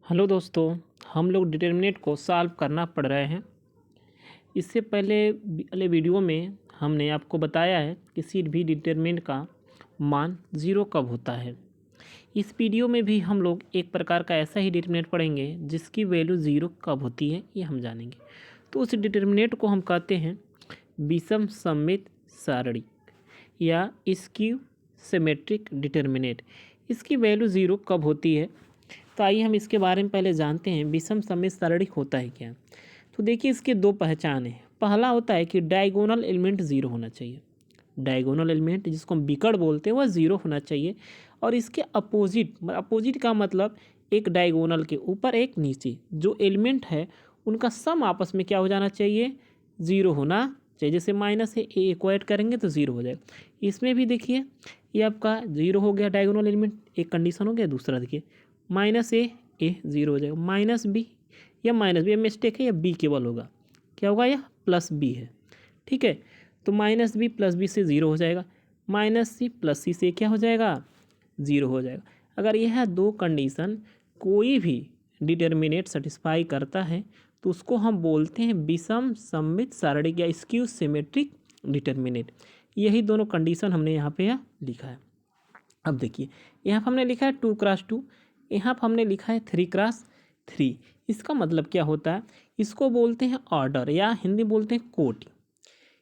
Hello दोस्तों, हम लोग डिटर्मिनेंट को सॉल्व करना पढ़ रहे हैं। इससे पहले वीडियो में हमने आपको बताया है कि किसी भी डिटर्मिनेंट का मान ज़ीरो कब होता है। इस वीडियो में भी हम लोग एक प्रकार का ऐसा ही डिटर्मिनेंट पढ़ेंगे जिसकी वैल्यू ज़ीरो कब होती है ये हम जानेंगे। तो उस डिटर्मिनेंट को हम कहते हैं विषम सममित सारणी या स्क्यू सिमेट्रिक डिटर्मिनेंट। इसकी वैल्यू ज़ीरो कब होती है, तो आइए हम इसके बारे में पहले जानते हैं विषम सममित सारणी होता है क्या। तो देखिए, इसके दो पहचान है। पहला होता है कि डायगोनल एलिमेंट ज़ीरो होना चाहिए। डायगोनल एलिमेंट जिसको हम विकर्ण बोलते हैं वह ज़ीरो होना चाहिए। और इसके अपोजिट का मतलब एक डायगोनल के ऊपर एक नीचे जो एलिमेंट है उनका सम आपस में क्या हो जाना चाहिए, ज़ीरो होना चाहिए। जैसे माइनस है ए को ऐड करेंगे तो ज़ीरो हो जाएगा। इसमें भी देखिए ये आपका ज़ीरो हो गया डायगोनल एलिमेंट, एक कंडीशन हो गया। दूसरा देखिए माइनस ए ज़ीरो हो जाएगा, माइनस बी या माइनस बी, मिस्टेक है या बी केवल होगा, क्या होगा यह प्लस बी है। ठीक है, तो माइनस बी प्लस बी से ज़ीरो हो जाएगा, माइनस सी प्लस सी से क्या हो जाएगा, ज़ीरो हो जाएगा। अगर यह दो कंडीशन कोई भी डिटर्मिनेंट सेटिस्फाई करता है तो उसको हम बोलते हैं विषम सममित सारणी या स्क्यू सिमेट्रिक डिटर्मिनेंट। यही दोनों कंडीशन हमने यहाँ पे लिखा है। अब देखिए यहाँ पर हमने लिखा है 2x2, यहाँ पर हमने लिखा है 3x3। इसका मतलब क्या होता है, इसको बोलते हैं ऑर्डर या हिंदी बोलते हैं कोटि।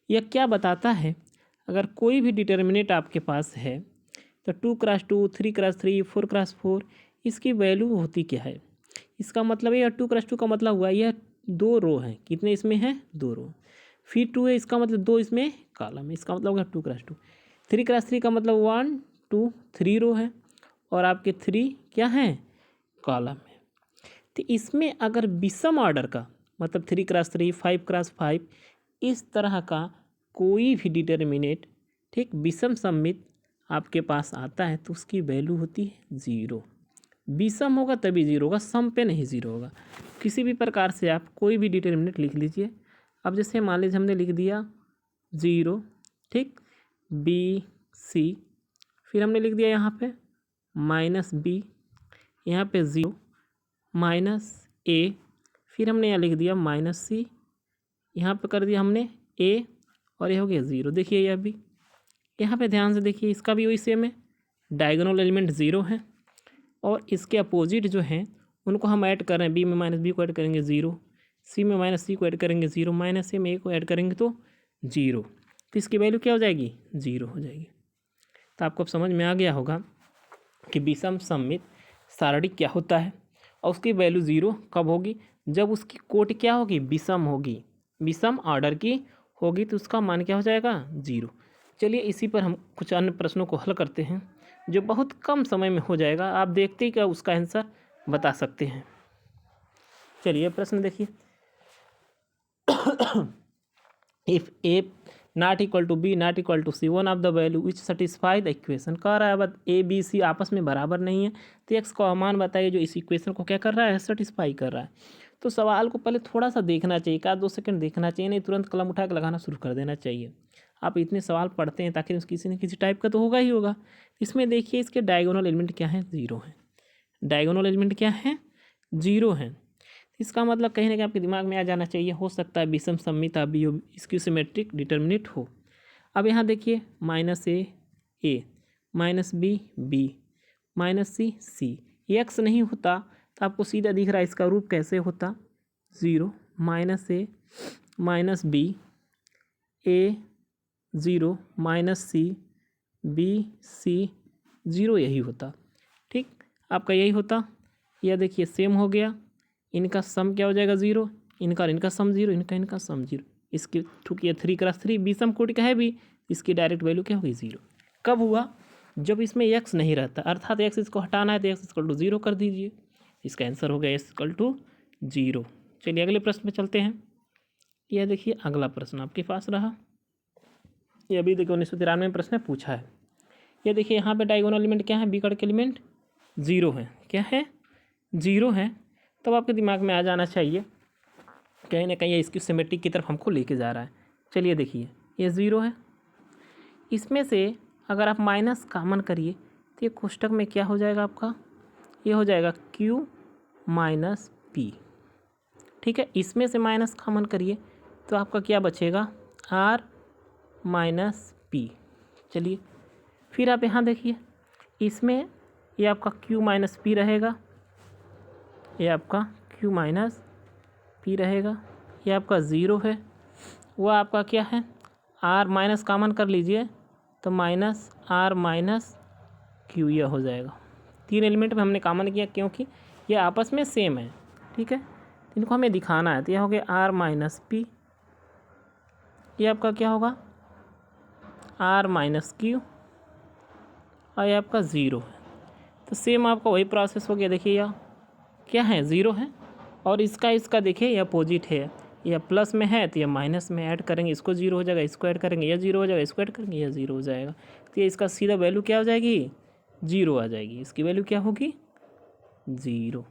यह क्या बताता है, अगर कोई भी डिटर्मिनेंट आपके पास है तो 2x2, 3x3, 4x4 इसकी वैल्यू होती क्या है। इसका मतलब है, यह 2x2 का मतलब हुआ यह दो रो हैं, कितने इसमें हैं, दो रो। फिर 2 है, इसका मतलब दो इसमें कॉलम है, इसका मतलब होगा 2x2। 3x3 का मतलब 1 2 3 रो है और आपके 3 क्या हैं, कॉलम है। तो इसमें अगर विषम ऑर्डर का मतलब 3x3, 5x5 इस तरह का कोई भी डिटर्मिनेंट ठीक विषम सममित आपके पास आता है तो उसकी वैल्यू होती है ज़ीरो। विषम होगा तभी ज़ीरो होगा, सम पे नहीं ज़ीरो होगा। किसी भी प्रकार से आप कोई भी डिटर्मिनेंट लिख लीजिए। अब जैसे मान लीजिए हमने लिख दिया ज़ीरो, ठीक, बी सी, फिर हमने लिख दिया यहाँ पे माइनस बी, यहाँ पे ज़ीरो, माइनस ए, फिर हमने यहाँ लिख दिया माइनस सी, यहाँ पे कर दिया हमने ए और ये हो गया ज़ीरो। देखिए यह भी यहाँ पे ध्यान से देखिए, इसका भी वही सेम है, डायगोनल एलिमेंट ज़ीरो है और इसके अपोजिट जो हैं उनको हम ऐड कर रहे हैं। बी में माइनस बी को ऐड करेंगे ज़ीरो, सी में माइनस सी को ऐड करेंगे ज़ीरो, माइनस ए में ए को ऐड करेंगे तो ज़ीरो। तो इसकी वैल्यू क्या हो जाएगी, ज़ीरो हो जाएगी। तो आपको अब समझ में आ गया होगा कि विषम सममित सारणी क्या होता है और उसकी वैल्यू ज़ीरो कब होगी, जब उसकी कोटि क्या होगी, विषम होगी, विषम ऑर्डर की होगी तो उसका मान क्या हो जाएगा, ज़ीरो। चलिए इसी पर हम कुछ अन्य प्रश्नों को हल करते हैं जो बहुत कम समय में हो जाएगा। आप देखते ही क्या उसका आंसर बता सकते हैं। चलिए प्रश्न देखिए, if A not equal to B not equal to C, one of the value which satisfy the equation. कह रहा है अब ए बी सी आपस में बराबर नहीं है तो एक्स का मान बताइए जो इस इक्वेशन को क्या कर रहा है, सेटिस्फाई कर रहा है। तो सवाल को पहले थोड़ा सा देखना चाहिए, एक आध दो सेकंड देखना चाहिए, नहीं तुरंत कलम उठा के लगाना शुरू कर देना चाहिए। आप इतने सवाल पढ़ते हैं ताकि किसी न किसी टाइप का तो होगा ही होगा। इसमें देखिए इसके डायगोनल एलिमेंट क्या है, ज़ीरो है। डायगोनल एलिमेंट क्या है, ज़ीरो है। इसका मतलब कहीं ना कहीं आपके दिमाग में आ जाना चाहिए, हो सकता है विषम सममित अवयव स्क्यू सिमेट्रिक डिटर्मिनेंट हो। अब यहाँ देखिए minus A, minus B B, minus C C, x नहीं होता तो आपको सीधा दिख रहा है इसका रूप कैसे होता, zero, minus A minus B, A zero, minus C B C zero, यही होता। ठीक, आपका यही होता। यह देखिए सेम हो गया, इनका सम क्या हो जाएगा ज़ीरो, इनका सम ज़ीरो, इनका सम ज़ीरो। इसकी चूँकि 3x3 विषम कोटि का है भी, इसकी डायरेक्ट वैल्यू क्या होगी, ज़ीरो। कब हुआ, जब इसमें एक्स नहीं रहता, अर्थात एक्स इसको हटाना है तो एक्स इक्वल टू ज़ीरो कर दीजिए। इसका आंसर हो गया एक्स इक्वल टू ज़ीरो। चलिए अगले प्रश्न पे चलते हैं। यह देखिए अगला प्रश्न आपके पास रहा, ये अभी देखिए 1993 में प्रश्न पूछा है। ये देखिए यहाँ पे डायगोनल एलिमेंट क्या है, विकर्ण के एलिमेंट ज़ीरो है, क्या है, ज़ीरो है। तब आपके दिमाग में आ जाना चाहिए कहीं ना कहीं ये इसकी सिमेट्रिक की तरफ हमको लेके जा रहा है। चलिए देखिए ये ज़ीरो है, इसमें से अगर आप माइनस कॉमन करिए तो ये कोष्टक में क्या हो जाएगा आपका, ये हो जाएगा क्यू माइनस पी। ठीक है, इसमें से माइनस कॉमन करिए तो आपका क्या बचेगा, आर माइनस पी। चलिए फिर आप यहाँ देखिए, इसमें ये आपका क्यू माइनस पी रहेगा, ये आपका क्यू माइनस पी रहेगा, ये आपका ज़ीरो है, वो आपका क्या है, आर माइनस कॉमन कर लीजिए तो माइनस आर माइनस क्यू ये हो जाएगा। तीन एलिमेंट में हमने कॉमन किया क्योंकि ये आपस में सेम है। ठीक है, इनको हमें दिखाना है, तो यह हो गया आर माइनस पी, ये आपका क्या होगा, आर माइनस क्यू, और ये आपका ज़ीरो है। तो सेम आपका वही प्रोसेस हो गया। देखिए यह क्या है, ज़ीरो है, और इसका देखिए यह अपोजिट है, यह प्लस में है तो यह माइनस में ऐड करेंगे, इसको जीरो हो जाएगा, इसको ऐड करेंगे यह जीरो हो जाएगा, इसको ऐड करेंगे यह जीरो हो जाएगा। तो ये इसका सीधा वैल्यू क्या हो जाएगी, जीरो आ जाएगी, इसकी वैल्यू क्या होगी, ज़ीरो।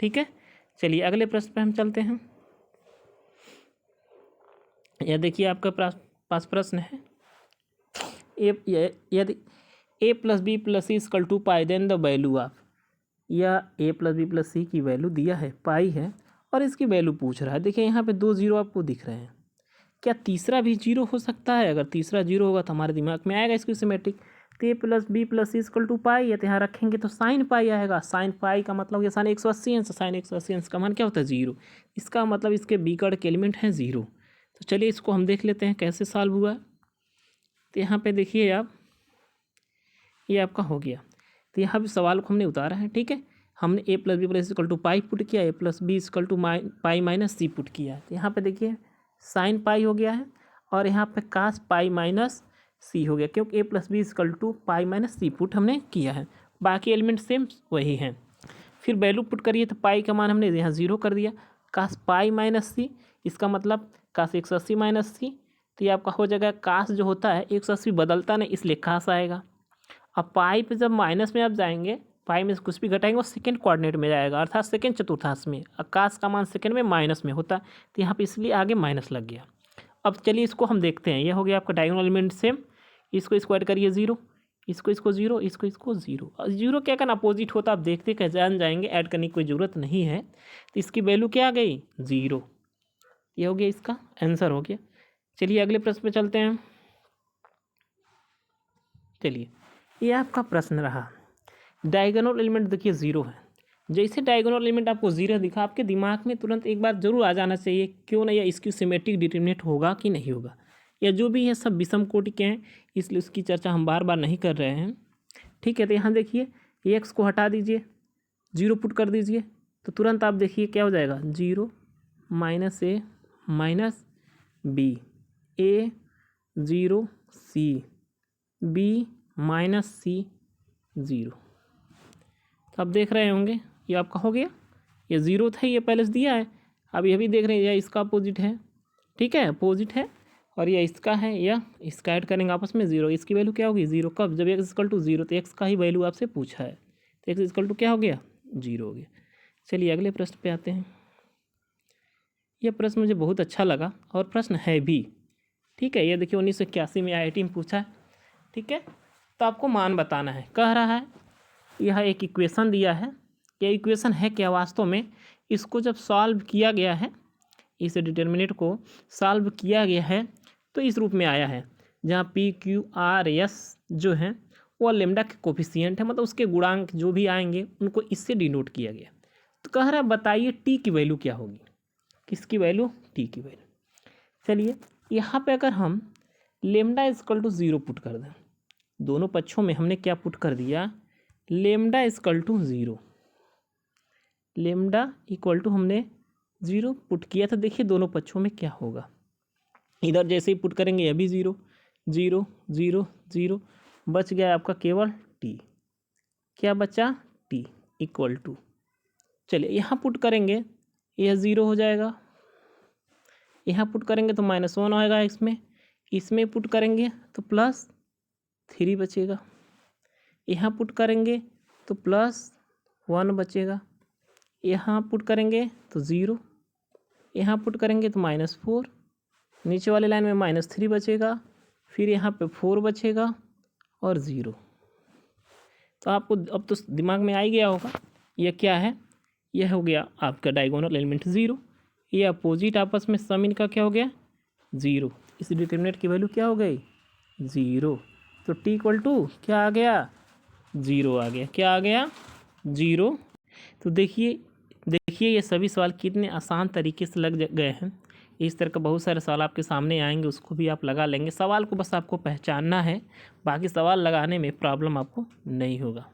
ठीक है, चलिए अगले प्रश्न पे हम चलते हैं। यह देखिए आपके पास प्रश्न है, यदि a plus B plus C equal to pi then the value of, या a plus B plus C की वैल्यू दिया है, पाई है, और इसकी वैल्यू पूछ रहा है। देखिए यहाँ पे दो जीरो आपको दिख रहे हैं, क्या तीसरा भी जीरो हो सकता है? अगर तीसरा जीरो होगा तो हमारे दिमाग में आएगा इसकी सिमेट्रिक, तो A plus B plus C equal to pi है, तो यहाँ रखेंगे तो साइन पाई आएगा। साइन पाई का मतलब ये साइन 180 अंश, साइन 180 अंश का मान क्या होता है, जीरो। इसका मतलब इसके बी का के एलिमेंट है जीरो। तो चलिए इसको हम देख लेते हैं कैसे सॉल्व हुआ। तो यहाँ पे देखिए आप, ये आपका हो गया। तो यहाँ भी सवाल को हमने उतारा है। ठीक है, हमने A plus B plus equal to pi put किया, A plus B equal to pi minus C put किया है। तो यहाँ पे देखिए साइन पाई हो गया है, और यहाँ पे कास पाई माइनस सी हो गया, क्योंकि A plus B equal to pi minus C put हमने किया है। बाकी एलिमेंट सेम वही हैं। फिर वैल्यू पुट करिए तो पाई का मान हमने यहाँ जीरो कर दिया, कास पाई माइनस सी, इसका मतलब कास 180 माइनस सी। तो ये आपका हो जाएगा, कास जो होता है 180 बदलता नहीं, इसलिए कास आएगा। अब पाई पे जब माइनस में आप जाएंगे, पाई में से कुछ भी घटाएंगे वो सेकंड कोऑर्डिनेट में जाएगा, अर्थात सेकंड चतुर्थांश में। आकाश का मान सेकंड में माइनस में होता, तो यहाँ पे इसलिए आगे माइनस लग गया। अब चलिए इसको हम देखते हैं, यह हो गया आपका डायगोनल एलिमेंट सेम, इसको ऐड करिए जीरो, इसको जीरो, इसको जीरो। और जीरो क्या करना, अपोजिट होता, आप देखते कैसे जान जाएंगे, ऐड करने की कोई ज़रूरत नहीं है। तो इसकी वैल्यू क्या आ गई, जीरो। ये हो गया, इसका आंसर हो गया। चलिए अगले प्रश्न पे चलते हैं। चलिए ये आपका प्रश्न रहा, डायगोनल एलिमेंट देखिए ज़ीरो है। जैसे डायगोनल एलिमेंट आपको ज़ीरो दिखा, आपके दिमाग में तुरंत एक बार जरूर आ जाना चाहिए, क्यों ना, या इसकी सिमेट्रिक डिटरमिनेंट होगा कि नहीं होगा, या जो भी है सब विषम कोटि के हैं, इसलिए उसकी चर्चा हम बार बार नहीं कर रहे हैं। ठीक है, तो यहाँ देखिए एक्स को हटा दीजिए, जीरो पुट कर दीजिए, तो तुरंत आप देखिए क्या हो जाएगा, zero minus A minus B, A zero C, B minus C zero. तो आप देख रहे होंगे ये आपका हो गया, ये ज़ीरो था, ये पहले से दिया है। अब ये भी देख रहे हैं, यह इसका अपोजिट है। ठीक है, अपोजिट है, और यह इसका है, या इसका ऐड करेंगे आपस में ज़ीरो। इसकी वैल्यू क्या होगी, ज़ीरो। कब, जब एक्स इक्वल टू ज़ीरो, तो एक्स का ही वैल्यू आपसे पूछा है, तो एक्स इक्वल टू क्या हो गया, जीरो हो गया। चलिए अगले प्रश्न पे आते हैं। यह प्रश्न मुझे बहुत अच्छा लगा, और प्रश्न है भी। ठीक है, ये देखिए 1981 में IIT में पूछा है। ठीक है, तो आपको मान बताना है। कह रहा है यह एक इक्वेशन दिया है, यह इक्वेशन है क्या वास्तव में, इसको जब सॉल्व किया गया है, इस डिटर्मिनेंट को सॉल्व किया गया है, तो इस रूप में आया है, जहाँ P Q R S जो है वो लेमडा के कोफिशिएंट है, मतलब उसके गुणांक जो भी आएंगे उनको इससे डिनोट किया गया। तो कह रहा है बताइए टी की वैल्यू क्या होगी, किसकी वैल्यू, टी की वैल्यू। चलिए यहाँ पे अगर हम lambda equal to zero put कर दें, दोनों पक्षों में हमने क्या पुट कर दिया, lambda equal to zero, lambda equal to हमने ज़ीरो पुट किया था। देखिए दोनों पक्षों में क्या होगा, इधर जैसे ही पुट करेंगे यह भी ज़ीरो, ज़ीरो ज़ीरो ज़ीरो, बच गया आपका केवल टी। क्या बचा, टी इक्वल टू, चलिए यहाँ पुट करेंगे, यह ज़ीरो हो जाएगा, यहाँ पुट करेंगे तो -1 आएगा, इसमें पुट करेंगे तो +3 बचेगा, यहाँ पुट करेंगे तो +1 बचेगा, यहाँ पुट करेंगे तो ज़ीरो, यहाँ पुट करेंगे तो -4, नीचे वाले लाइन में -3 बचेगा, फिर यहाँ पे 4 बचेगा और ज़ीरो। तो आपको अब तो दिमाग में आ ही गया होगा यह क्या है, यह हो गया आपका डायगोनल एलिमेंट 0। ये अपोजिट आपस में सम इनका क्या हो गया 0। इस डिटरमिनेंट की वैल्यू क्या हो गई 0। तो टी इक्वल टू क्या आ गया 0 आ गया। क्या आ गया 0। तो देखिए ये सभी सवाल कितने आसान तरीके से लग गए हैं। इस तरह का बहुत सारे सवाल आपके सामने आएंगे, उसको भी आप लगा लेंगे। सवाल को बस आपको पहचानना है, बाकी सवाल लगाने में प्रॉब्लम आपको नहीं होगा।